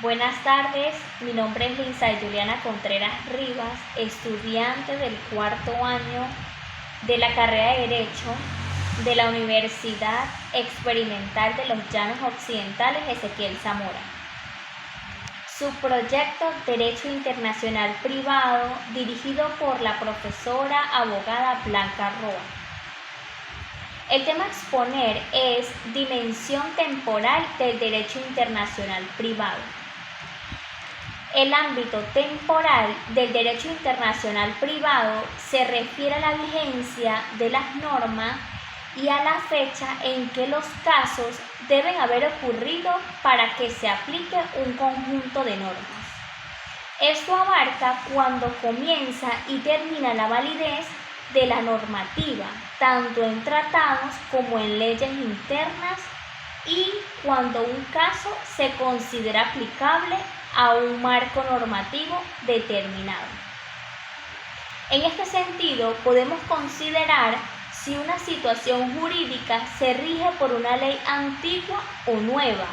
Buenas tardes, mi nombre es Lisa Juliana Contreras Rivas, estudiante del cuarto año de la carrera de Derecho de la Universidad Experimental de los Llanos Occidentales Ezequiel Zamora. Su proyecto Derecho Internacional Privado, dirigido por la profesora abogada Blanca Roa. El tema a exponer es Dimensión temporal del Derecho Internacional Privado. El ámbito temporal del derecho internacional privado se refiere a la vigencia de las normas y a la fecha en que los casos deben haber ocurrido para que se aplique un conjunto de normas. Esto abarca cuando comienza y termina la validez de la normativa, tanto en tratados como en leyes internas, y cuando un caso se considera aplicable a un marco normativo determinado. En este sentido, podemos considerar si una situación jurídica se rige por una ley antigua o nueva,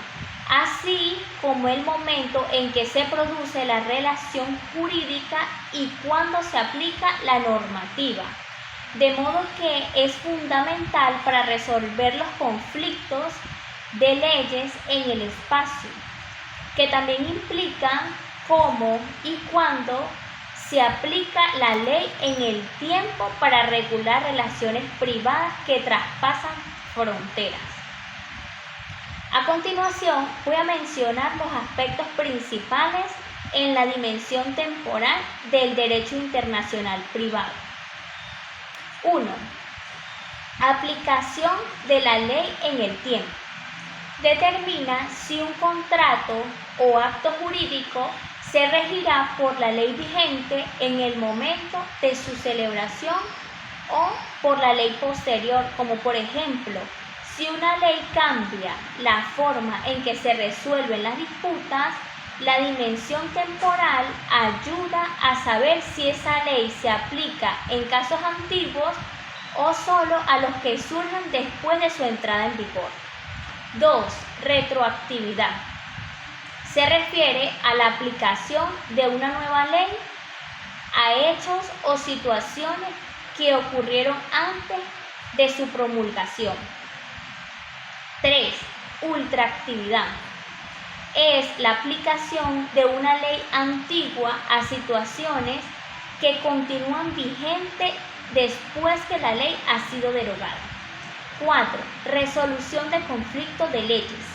así como el momento en que se produce la relación jurídica y cuándo se aplica la normativa, de modo que es fundamental para resolver los conflictos de leyes en el espacio, que también implican cómo y cuándo se aplica la ley en el tiempo para regular relaciones privadas que traspasan fronteras. A continuación, voy a mencionar los aspectos principales en la dimensión temporal del derecho internacional privado. 1. Aplicación de la ley en el tiempo. Determina si un contrato o acto jurídico se regirá por la ley vigente en el momento de su celebración o por la ley posterior, como por ejemplo, si una ley cambia la forma en que se resuelven las disputas, la dimensión temporal ayuda a saber si esa ley se aplica en casos antiguos o solo a los que surjan después de su entrada en vigor. 2. Retroactividad. Se refiere a la aplicación de una nueva ley a hechos o situaciones que ocurrieron antes de su promulgación. 3. Ultraactividad. Es la aplicación de una ley antigua a situaciones que continúan vigentes después que la ley ha sido derogada. 4. Resolución de conflictos de leyes.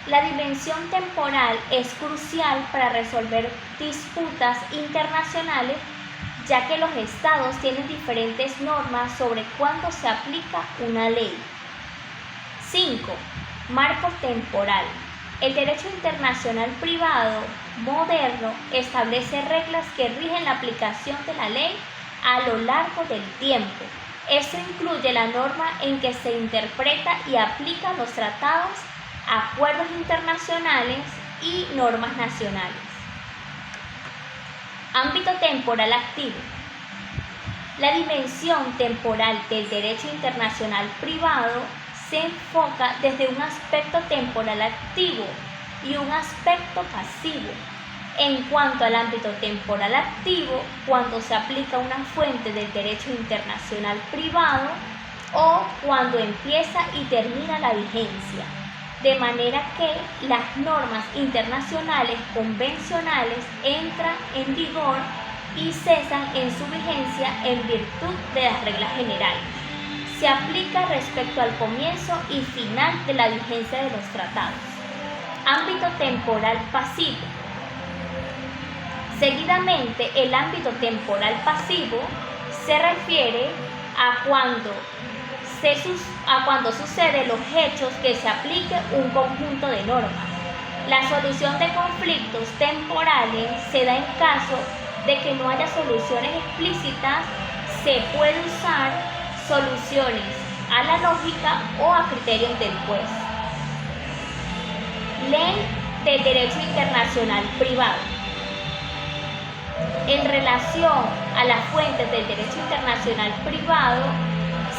La dimensión temporal es crucial para resolver disputas internacionales, ya que los estados tienen diferentes normas sobre cuándo se aplica una ley. 5. Marco temporal. El derecho internacional privado moderno establece reglas que rigen la aplicación de la ley a lo largo del tiempo. Esto incluye la norma en que se interpreta y aplican los tratados, acuerdos internacionales y normas nacionales. Ámbito temporal activo. La dimensión temporal del derecho internacional privado se enfoca desde un aspecto temporal activo y un aspecto pasivo. En cuanto al ámbito temporal activo, cuando se aplica una fuente del derecho internacional privado o cuando empieza y termina la vigencia, de manera que las normas internacionales convencionales entran en vigor y cesan en su vigencia en virtud de las reglas generales. Se aplica respecto al comienzo y final de la vigencia de los tratados. Ámbito temporal pasivo. Seguidamente, el ámbito temporal pasivo se refiere a cuando suceden los hechos que se aplique un conjunto de normas. La solución de conflictos temporales se da en caso de que no haya soluciones explícitas. Se puede usar soluciones a la lógica o a criterios del juez. Ley del derecho internacional privado. En relación a las fuentes del derecho internacional privado,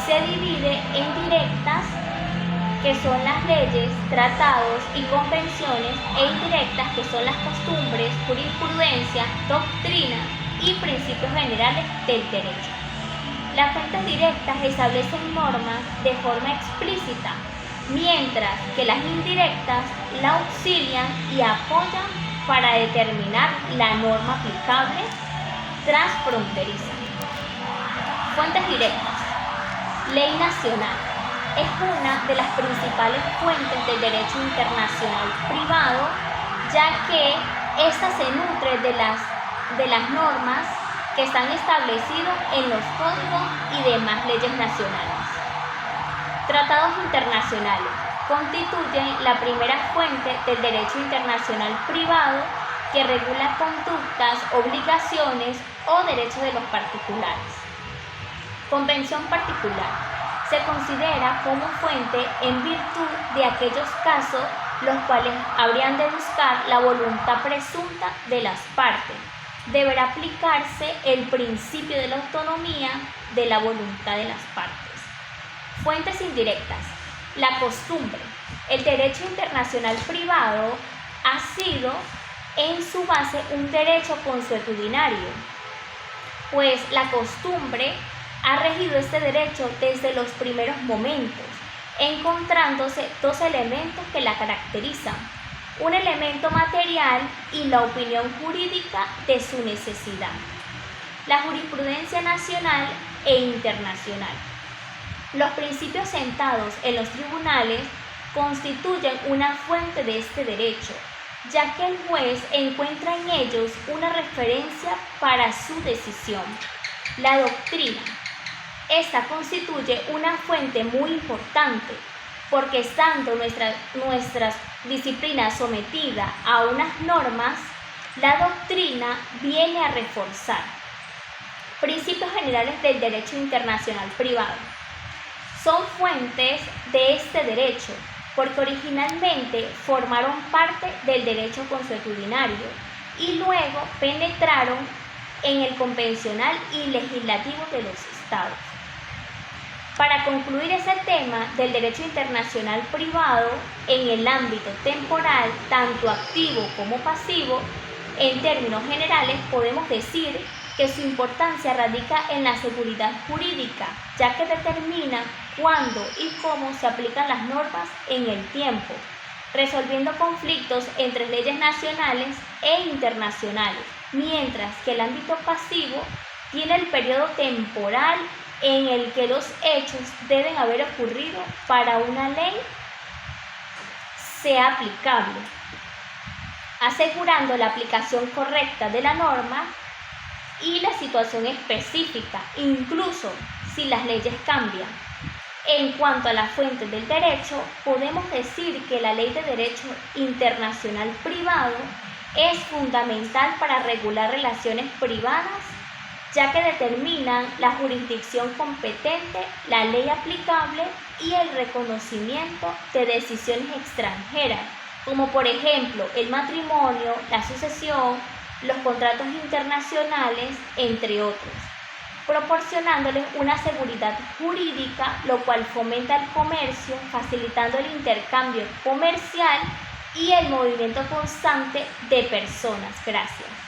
se divide en directas, que son las leyes, tratados y convenciones, e indirectas, que son las costumbres, jurisprudencia, doctrina y principios generales del derecho. Las fuentes directas establecen normas de forma explícita, mientras que las indirectas la auxilian y apoyan para determinar la norma aplicable transfronteriza. Fuentes directas. Ley nacional. Es una de las principales fuentes del derecho internacional privado, ya que ésta se nutre de las normas que están establecidas en los códigos y demás leyes nacionales. Tratados internacionales constituyen la primera fuente del derecho internacional privado que regula conductas, obligaciones o derechos de los particulares. Convención particular. Se considera como fuente en virtud de aquellos casos los cuales habrían de buscar la voluntad presunta de las partes. Deberá aplicarse el principio de la autonomía de la voluntad de las partes. Fuentes indirectas. La costumbre. El derecho internacional privado ha sido en su base un derecho consuetudinario, pues la costumbre ha regido este derecho desde los primeros momentos, encontrándose dos elementos que la caracterizan: un elemento material y la opinión jurídica de su necesidad. La jurisprudencia nacional e internacional. Los principios sentados en los tribunales constituyen una fuente de este derecho, ya que el juez encuentra en ellos una referencia para su decisión. La doctrina. Esta constituye una fuente muy importante, porque estando nuestras disciplinas sometidas a unas normas, la doctrina viene a reforzar. Principios generales del derecho internacional privado. Son fuentes de este derecho, porque originalmente formaron parte del derecho consuetudinario y luego penetraron en el convencional y legislativo de los estados. Para concluir ese tema del derecho internacional privado en el ámbito temporal, tanto activo como pasivo, en términos generales podemos decir que su importancia radica en la seguridad jurídica, ya que determina cuándo y cómo se aplican las normas en el tiempo, resolviendo conflictos entre leyes nacionales e internacionales, mientras que el ámbito pasivo tiene el periodo temporal en el que los hechos deben haber ocurrido para una ley sea aplicable, asegurando la aplicación correcta de la norma y la situación específica, incluso si las leyes cambian. En cuanto a las fuentes del derecho, podemos decir que la Ley de Derecho Internacional Privado es fundamental para regular relaciones privadas, ya que determinan la jurisdicción competente, la ley aplicable y el reconocimiento de decisiones extranjeras, como por ejemplo el matrimonio, la sucesión, los contratos internacionales, entre otros, proporcionándoles una seguridad jurídica, lo cual fomenta el comercio, facilitando el intercambio comercial y el movimiento constante de personas. Gracias.